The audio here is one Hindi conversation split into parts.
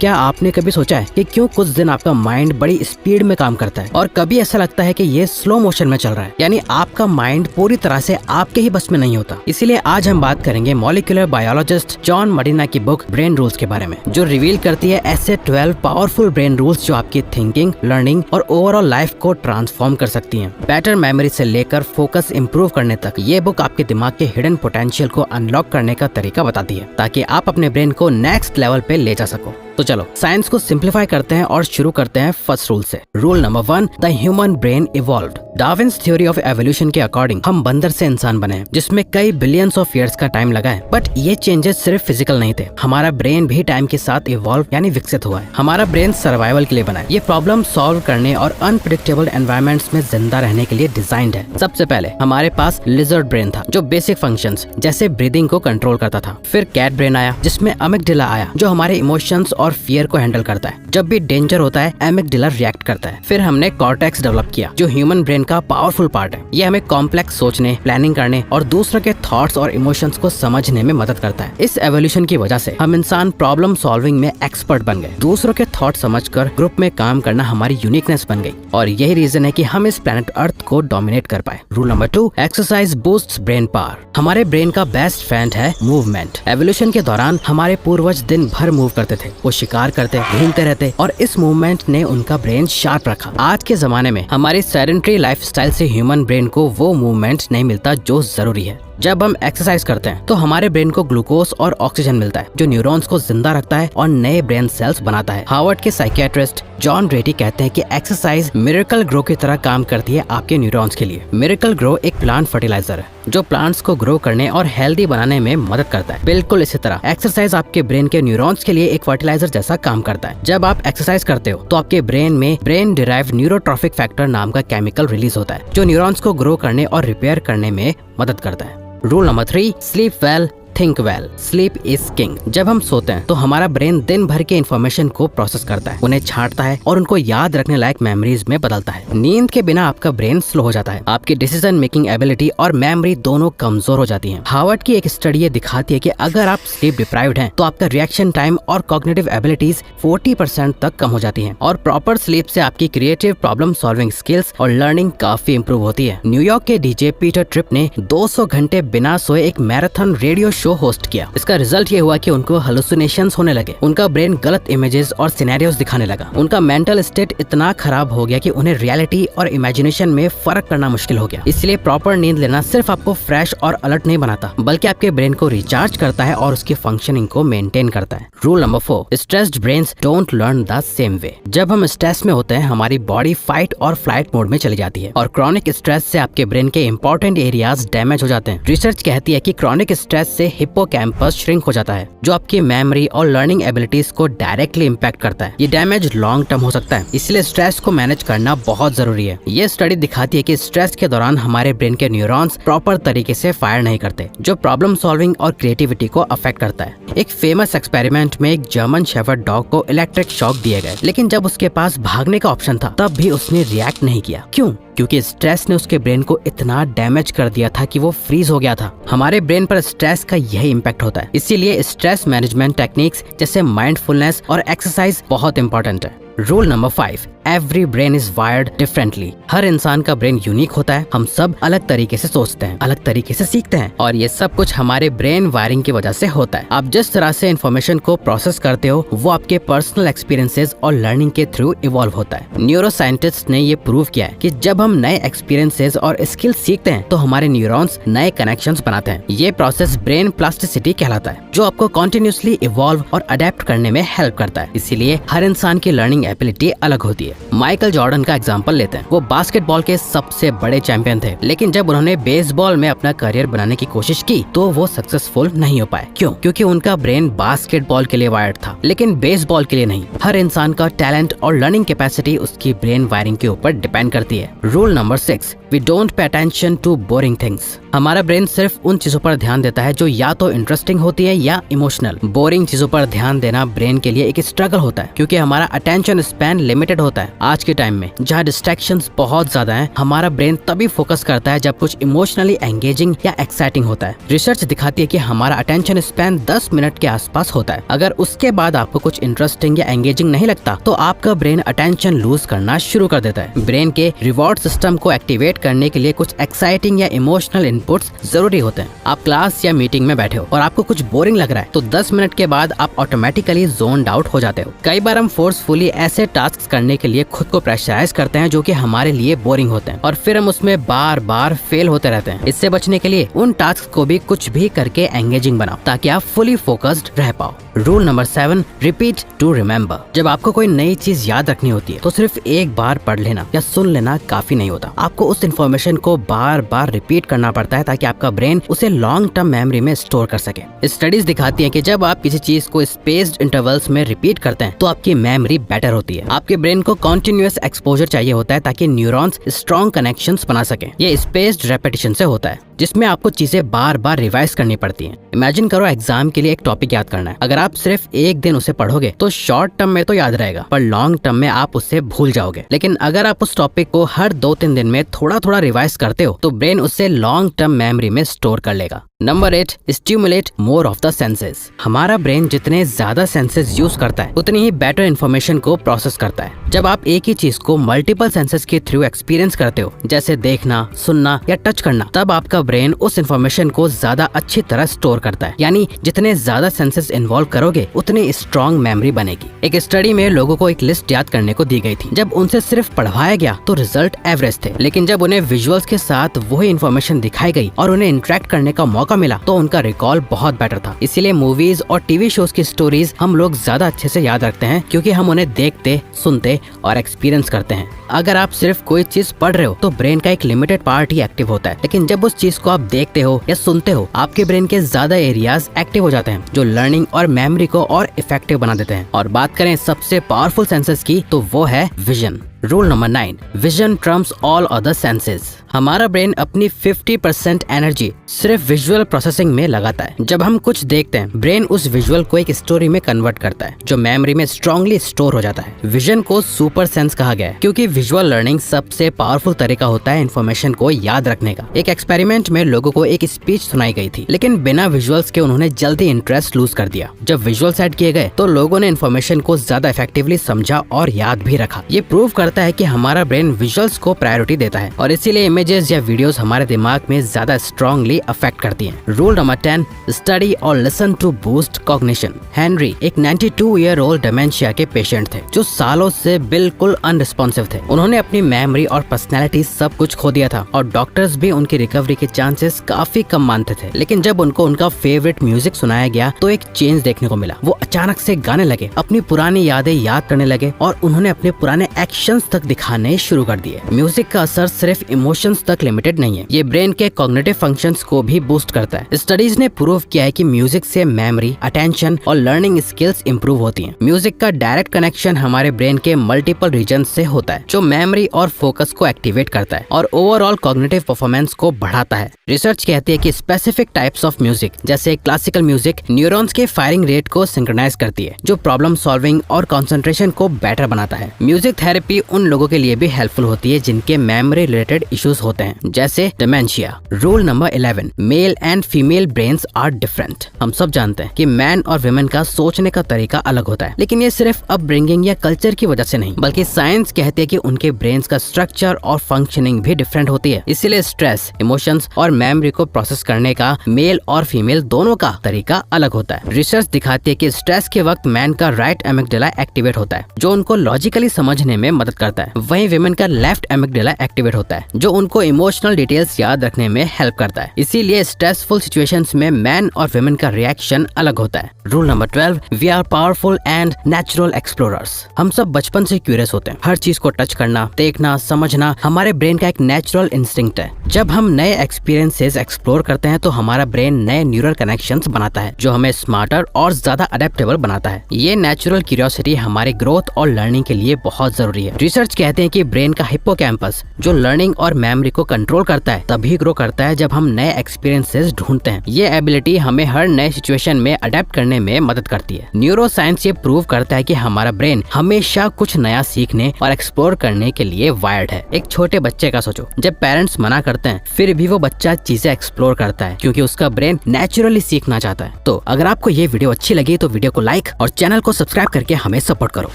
क्या आपने कभी सोचा है कि क्यों कुछ दिन आपका माइंड बड़ी स्पीड में काम करता है और कभी ऐसा लगता है कि ये स्लो मोशन में चल रहा है, यानी आपका माइंड पूरी तरह से आपके ही बस में नहीं होता। इसीलिए आज हम बात करेंगे मॉलिक्यूलर बायोलॉजिस्ट जॉन मडिना की बुक ब्रेन रूल्स के बारे में, जो रिवील करती है ऐसे 12 पावरफुल ब्रेन रूल्स जो आपकी थिंकिंग, लर्निंग और ओवरऑल लाइफ को ट्रांसफॉर्म कर सकती हैं। बेटर मेमोरी से लेकर फोकस इंप्रूव करने तक ये बुक आपके दिमाग के हिडन पोटेंशियल को अनलॉक करने का तरीका बताती है, ताकि आप अपने ब्रेन को नेक्स्ट लेवल पे ले जा सको। तो चलो साइंस को सिंप्लीफाई करते हैं और शुरू करते हैं फर्स्ट रूल से। Rule number 1, the human brain evolved. Darwin's theory of evolution के अकॉर्डिंग हम बंदर से इंसान बने हैं, जिसमें कई बिलियंस ऑफ ईयर्स का टाइम लगा है। बट ये चेंजेस सिर्फ फिजिकल नहीं थे, हमारा ब्रेन भी टाइम के साथ इवॉल्व यानी विकसित हुआ है। हमारा ब्रेन सर्वाइवल के लिए बना है, ये प्रॉब्लम सॉल्व करने और अनप्रेडिक्टेबल एनवायरमेंट्स में जिंदा रहने के लिए डिजाइंड है। सबसे पहले हमारे पास लिजर्ड ब्रेन था, जो बेसिक फंक्शंस जैसे ब्रीदिंग को कंट्रोल करता था। फिर कैट ब्रेन आया, जिसमें अमिगडाला आया, जो हमारे इमोशंस और फियर को हैंडल करता है। जब भी डेंजर होता है अमिगडाला रिएक्ट करता है। फिर हमने कॉर्टेक्स डेवलप किया, जो ह्यूमन ब्रेन का पावरफुल पार्ट है। ये हमें कॉम्प्लेक्स सोचने, प्लानिंग करने और दूसरों के थॉट्स और इमोशंस को समझने में मदद करता है। इस एवोल्यूशन की वजह से हम इंसान प्रॉब्लम सॉल्विंग में एक्सपर्ट बन गए। दूसरों के थॉट समझकर ग्रुप में काम करना हमारी यूनिकनेस बन गई, और यही रीजन है कि हम इस प्लेनेट अर्थ को डोमिनेट कर पाए। Rule number 2, exercise boosts brain power. हमारे ब्रेन का बेस्ट फ्रेंड है मूवमेंट। एवोल्यूशन के दौरान हमारे पूर्वज दिन भर मूव करते थे, वो शिकार करते, घूमते रहते, और इस मूवमेंट ने उनका ब्रेन शार्प रखा। आज के जमाने में हमारी सेडेंटरी लाइफस्टाइल से ह्यूमन ब्रेन को वो मूवमेंट नहीं मिलता जो जरूरी है। जब हम एक्सरसाइज करते हैं तो हमारे ब्रेन को ग्लूकोज और ऑक्सीजन मिलता है, जो न्यूरॉन्स को जिंदा रखता है और नए ब्रेन सेल्स बनाता है। हार्वर्ड के साइकियाट्रिस्ट जॉन रेटी कहते हैं कि एक्सरसाइज मिरेकल ग्रो की तरह काम करती है आपके न्यूरॉन्स के लिए। मिरेकल ग्रो एक प्लांट फर्टिलाइजर है, जो प्लांट्स को ग्रो करने और हेल्दी बनाने में मदद करता है। बिल्कुल इसी तरह एक्सरसाइज आपके ब्रेन के न्यूरॉन्स के लिए एक फर्टिलाइजर जैसा काम करता है। जब आप एक्सरसाइज करते हो तो आपके ब्रेन में ब्रेन डिराइव्ड न्यूरोट्रॉफिक फैक्टर नाम का केमिकल रिलीज होता है, जो न्यूरॉन्स को ग्रो करने और रिपेयर करने में मदद करता है। Rule number 3, sleep well think well, sleep is king. जब हम सोते हैं तो हमारा ब्रेन दिन भर के इन्फॉर्मेशन को प्रोसेस करता है, उन्हें छांटता है और उनको याद रखने लायक मेमोरीज में बदलता है। नींद के बिना आपका ब्रेन स्लो हो जाता है, आपकी डिसीजन मेकिंग एबिलिटी और मेमोरी दोनों कमजोर हो जाती हैं। हार्वर्ड की एक स्टडी ये दिखाती है कि अगर आप स्लीप डिप्राइव्ड हैं तो आपका रिएक्शन टाइम और कॉग्निटिव एबिलिटीज 40% तक कम हो जाती हैं, और प्रॉपर स्लीप से आपकी क्रिएटिव प्रॉब्लम सॉल्विंग स्किल्स और लर्निंग काफी इंप्रूव होती है। न्यूयॉर्क के डीजे पीटर ट्रिप ने 200 घंटे बिना सोए एक मैराथन रेडियो शो होस्ट किया। इसका रिजल्ट ये हुआ कि उनको हेलुसिनेशंस होने लगे, उनका ब्रेन गलत इमेजेस और सिनेरियोस दिखाने लगा, उनका मेंटल स्टेट इतना खराब हो गया कि उन्हें रियलिटी और इमेजिनेशन में फर्क करना मुश्किल हो गया। इसलिए प्रॉपर नींद लेना सिर्फ आपको फ्रेश और अलर्ट नहीं बनाता, बल्कि आपके ब्रेन को रिचार्ज करता है और उसकी फंक्शनिंग को मेंटेन करता है। Rule number 4, stressed brains don't learn the same way. जब हम स्ट्रेस में होते हैं हमारी बॉडी फाइट और फ्लाइट मोड में चली जाती है, और क्रॉनिक स्ट्रेस से आपके ब्रेन के इंपॉर्टेंट एरियाज डैमेज हो जाते हैं। रिसर्च कहती है कि क्रॉनिक स्ट्रेस से हिप्पोकैम्पस श्रिंक हो जाता है, जो आपकी मेमोरी और लर्निंग एबिलिटीज को डायरेक्टली इंपैक्ट करता है। ये डैमेज लॉन्ग टर्म हो सकता है, इसलिए स्ट्रेस को मैनेज करना बहुत जरूरी है। ये स्टडी दिखाती है कि स्ट्रेस के दौरान हमारे ब्रेन के न्यूरॉन्स प्रॉपर तरीके से फायर नहीं करते, जो प्रॉब्लम सॉल्विंग और क्रिएटिविटी को अफेक्ट करता है। एक फेमस एक्सपेरिमेंट में एक जर्मन शेफर्ड डॉग को इलेक्ट्रिक शॉक दिए गए, लेकिन जब उसके पास भागने का ऑप्शन था तब भी उसने रिएक्ट नहीं किया। क्यों? क्योंकि स्ट्रेस ने उसके ब्रेन को इतना डैमेज कर दिया था कि वो फ्रीज हो गया था। हमारे ब्रेन पर स्ट्रेस का यही इम्पैक्ट होता है, इसीलिए स्ट्रेस मैनेजमेंट टेक्निक्स जैसे माइंडफुलनेस और एक्सरसाइज बहुत इंपॉर्टेंट है। Rule number 5, every brain is wired differently. हर इंसान का ब्रेन यूनिक होता है, हम सब अलग तरीके से सोचते हैं, अलग तरीके से सीखते हैं, और ये सब कुछ हमारे ब्रेन वायरिंग की वजह से होता है। आप जिस तरह से इन्फॉर्मेशन को प्रोसेस करते हो वो आपके पर्सनल एक्सपीरियंसेस और लर्निंग के थ्रू इवॉल्व होता है। न्यूरो साइंटिस्ट ने ये प्रूव किया है कि जब हम नए एक्सपीरियंसेस और स्किल सीखते हैं तो हमारे न्यूरॉन्स नए कनेक्शंस बनाते हैं। ये प्रोसेस ब्रेन प्लास्टिसिटी कहलाता है, जो आपको कॉन्टिन्यूसली इवॉल्व और अडेप्ट करने में हेल्प करता है। इसीलिए हर इंसान की लर्निंग एबिलिटी अलग होती है। माइकल जॉर्डन का एग्जांपल लेते हैं। वो बास्केटबॉल के सबसे बड़े चैंपियन थे, लेकिन जब उन्होंने बेसबॉल में अपना करियर बनाने की कोशिश की तो वो सक्सेसफुल नहीं हो पाए। क्यों? क्योंकि उनका ब्रेन बास्केटबॉल के लिए वायर्ड था, लेकिन बेसबॉल के लिए नहीं। हर इंसान का टैलेंट और लर्निंग कैपेसिटी उसकी ब्रेन वायरिंग के ऊपर डिपेंड करती है। Rule number 6, we don't pay attention to boring things. हमारा ब्रेन सिर्फ उन चीजों पर ध्यान देता है जो या तो इंटरेस्टिंग होती है या इमोशनल। बोरिंग चीजों पर ध्यान देना ब्रेन के लिए एक स्ट्रगल होता है, क्योंकि हमारा अटेंशन स्पैन लिमिटेड होता है। आज के टाइम में जहाँ डिस्ट्रैक्शंस बहुत ज्यादा हैं, हमारा ब्रेन तभी फोकस करता है जब कुछ इमोशनली एंगेजिंग या एक्साइटिंग होता है। रिसर्च दिखाती है कि हमारा अटेंशन स्पैन 10 मिनट के आसपास होता है। अगर उसके बाद आपको कुछ इंटरेस्टिंग या एंगेजिंग नहीं लगता तो आपका ब्रेन अटेंशन लूज करना शुरू कर देता है। ब्रेन के रिवॉर्ड सिस्टम को एक्टिवेट करने के लिए कुछ एक्साइटिंग या इमोशनल इनपुट्स जरूरी होते हैं। आप क्लास या मीटिंग में बैठे हो और आपको कुछ बोरिंग लग रहा है तो 10 मिनट के बाद आप ऑटोमेटिकली जोन्ड आउट हो जाते हो। कई बार हम फोर्सफुली ऐसे टास्क करने के लिए खुद को प्रेशराइज करते हैं जो कि हमारे लिए बोरिंग होते हैं, और फिर हम उसमें बार बार फेल होते रहते हैं। इससे बचने के लिए उन टास्क को भी कुछ भी करके एंगेजिंग बनाओ ताकि आप फुली फोकस्ड रह पाओ। Rule number 7, repeat to remember. जब आपको कोई नई चीज याद रखनी होती है तो सिर्फ एक बार पढ़ लेना या सुन लेना काफी नहीं होता। आपको उस इन्फॉर्मेशन को बार बार रिपीट करना पड़ता है ताकि आपका ब्रेन उसे लॉन्ग टर्म मेमोरी में स्टोर कर सके। स्टडीज दिखाती हैं कि जब आप किसी चीज को स्पेस्ड इंटरवल्स में रिपीट करते हैं तो आपकी मेमोरी बेटर होती है। आपके ब्रेन को कॉन्टिन्यूअस एक्सपोजर चाहिए होता है ताकि न्यूरॉन्स स्ट्रॉन्ग कनेक्शंस बना सके। ये स्पेस्ड रेपिटेशन से होता है, जिसमें आपको चीजें बार बार रिवाइज करनी पड़ती हैं। इमेजिन करो एग्जाम के लिए एक टॉपिक याद करना है। अगर आप सिर्फ एक दिन उसे पढ़ोगे तो शॉर्ट टर्म में तो याद रहेगा, पर लॉन्ग टर्म में आप उससे भूल जाओगे। लेकिन अगर आप उस टॉपिक को हर 2-3 दिन में थोड़ा थोड़ा रिवाइज करते हो तो ब्रेन उससे लॉन्ग टर्म मेमोरी में स्टोर कर लेगा। Number 8, stimulate more of the senses. हमारा ब्रेन जितने ज्यादा सेंसेस यूज करता है उतनी ही बेटर इन्फॉर्मेशन को प्रोसेस करता है। जब आप एक ही चीज को मल्टीपल सेंसेस के थ्रू एक्सपीरियंस करते हो, जैसे देखना, सुनना या टच करना, तब आपका ब्रेन उस इन्फॉर्मेशन को ज्यादा अच्छी तरह स्टोर करता है। यानी जितने ज्यादा सेंसेस इन्वॉल्व करोगे उतनी स्ट्रॉन्ग मेमोरी बनेगी। एक स्टडी में लोगों को एक लिस्ट याद करने को दी गई थी। जब उनसे सिर्फ पढ़वाया गया तो रिजल्ट एवरेज थे, लेकिन जब उन्हें विजुअल्स के साथ वही इन्फॉर्मेशन दिखाई गई और उन्हें इंटरेक्ट करने का मौका मिला तो उनका रिकॉल बहुत बेटर था। इसीलिए मूवीज और टीवी शोज की स्टोरीज हम लोग ज्यादा अच्छे से याद रखते हैं, क्योंकि हम उन्हें देखते, सुनते और एक्सपीरियंस करते हैं। अगर आप सिर्फ कोई चीज पढ़ रहे हो तो ब्रेन का एक लिमिटेड पार्ट ही एक्टिव होता है, लेकिन जब उस चीज को आप देखते हो या सुनते हो, आपके ब्रेन के ज्यादा एरियाज एक्टिव हो जाते हैं जो लर्निंग और मेमोरी को और इफेक्टिव बना देते हैं। और बात करें सबसे पावरफुल सेंसेस की तो वो है vision. Rule number 9, vision Trump's all other senses. हमारा ब्रेन अपनी 50% एनर्जी सिर्फ विजुअल प्रोसेसिंग में लगाता है। जब हम कुछ देखते हैं, ब्रेन उस विजुअल को एक स्टोरी में कन्वर्ट करता है जो मेमोरी में स्ट्रांगली स्टोर हो जाता है। विजन को सुपर सेंस कहा गया है क्योंकि विजुअल लर्निंग सबसे पावरफुल तरीका होता है इन्फॉर्मेशन को याद रखने का। एक एक्सपेरिमेंट में लोगों को एक स्पीच सुनाई गई थी, लेकिन बिना विजुअल्स के उन्होंने जल्दी इंटरेस्ट लूज कर दिया। जब विजुअल्स ऐड किए गए तो लोगों ने इन्फॉर्मेशन को ज्यादा इफेक्टिवली समझा और याद भी रखा। ये प्रूव करता है कि हमारा ब्रेन विजुअल्स को प्रायोरिटी देता है और इसीलिए इमेजेस या वीडियोस हमारे दिमाग में ज्यादा स्ट्रांगली अफेक्ट करती हैं। रूल नंबर 10, स्टडी और listen to boost cognition. Henry एक 92 ईयर ओल्ड डिमेंशिया के पेशेंट थे जो सालों से बिल्कुल अनरिस्पॉन्सिव थे। उन्होंने अपनी मेमोरी और पर्सनैलिटी सब कुछ खो दिया था और डॉक्टर्स भी उनकी रिकवरी के चांसेस काफी कम मानते थे। लेकिन जब उनको उनका फेवरेट म्यूजिक सुनाया गया तो एक चेंज देखने को मिला। वो अचानक से गाने लगे, अपनी पुरानी यादें याद करने लगे और उन्होंने अपने पुराने एक्शंस तक दिखाने शुरू कर दिए। म्यूजिक का असर सिर्फ इमोशंस तक लिमिटेड नहीं है, ये ब्रेन के कॉग्निटिव फंक्शंस को भी बूस्ट करता है। स्टडीज ने प्रूव किया है कि म्यूजिक से मेमोरी, अटेंशन और लर्निंग स्किल्स इंप्रूव होती हैं। म्यूजिक का डायरेक्ट कनेक्शन हमारे ब्रेन के मल्टीपल रीजन से होता है जो मेमोरी और फोकस को एक्टिवेट करता है और ओवरऑल कॉग्निटिव परफॉर्मेंस को बढ़ाता है। रिसर्च कहती है कि स्पेसिफिक टाइप्स ऑफ म्यूजिक जैसे क्लासिकल म्यूजिक न्यूरॉन्स के फायरिंग रेट को सिंक्रोनाइज करती है जो प्रॉब्लम सॉल्विंग और कंसंट्रेशन को बेटर बनाता है। म्यूजिक थेरेपी उन लोगों के लिए भी हेल्पफुल होती है जिनके मेमोरी रिलेटेड इश्यूज होते हैं जैसे dementia. Rule number 11, male and female brains are different. हम सब जानते हैं कि मैन और वुमेन का सोचने का तरीका अलग होता है, लेकिन ये सिर्फ अपब्रिंगिंग या कल्चर की वजह से नहीं बल्कि साइंस कहती है कि उनके ब्रेन्स का स्ट्रक्चर और फंक्शनिंग भी डिफरेंट होती है। इसीलिए स्ट्रेस, इमोशंस और मेमोरी को प्रोसेस करने का मेल और फीमेल दोनों का तरीका अलग होता है। रिसर्च दिखाती है कि स्ट्रेस के वक्त मैन का राइट एमिग्डाला एक्टिवेट होता है जो उनको लॉजिकली समझने में मदद करता है, वहीं वुमेन का लेफ्ट एमिग्डाला एक्टिवेट होता है जो उनको इमोशनल डिटेल्स याद रखने में हेल्प करता है। इसीलिए स्ट्रेसफुल सिचुएशंस में मैन और वुमेन का रिएक्शन अलग होता है। Rule number 12, we are powerful and natural explorers. हम सब बचपन से क्यूरियस होते हैं। हर चीज को टच करना, देखना, समझना हमारे ब्रेन का एक नेचुरल इंस्टिंक्ट है। जब हम नए एक्सपीरियंसेस एक्सप्लोर करते हैं तो हमारा ब्रेन नए न्यूरल कनेक्शंस बनाता है जो हमें स्मार्टर और ज्यादा अडेप्टेबल बनाता है। ये नेचुरल क्यूरियोसिटी हमारे ग्रोथ और लर्निंग के लिए बहुत जरूरी है। रिसर्च कहते हैं कि ब्रेन का हिप्पोकैम्पस जो लर्निंग और मेमोरी को कंट्रोल करता है तभी ग्रो करता है जब हम नए एक्सपीरियंसेस ढूंढते हैं। ये एबिलिटी हमें हर नए सिचुएशन में अडेप्ट करने में मदद करती है। न्यूरो साइंस ये प्रूव करता है कि हमारा ब्रेन हमेशा कुछ नया सीखने और एक्सप्लोर करने के लिए वायर्ड है। एक छोटे बच्चे का सोचो, जब पेरेंट्स मना करते हैं फिर भी वो बच्चा चीजें एक्सप्लोर करता है क्योंकि उसका ब्रेन नेचुरली सीखना चाहता है। तो अगर आपको ये वीडियो अच्छी लगी तो वीडियो को लाइक और चैनल को सब्सक्राइब करके हमें सपोर्ट करो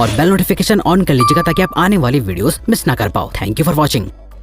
और बेल नोटिफिकेशन ऑन कर लीजिएगा ताकि आप आने वाली वीडियोस मिस ना कर पाओ। Thank you for watching.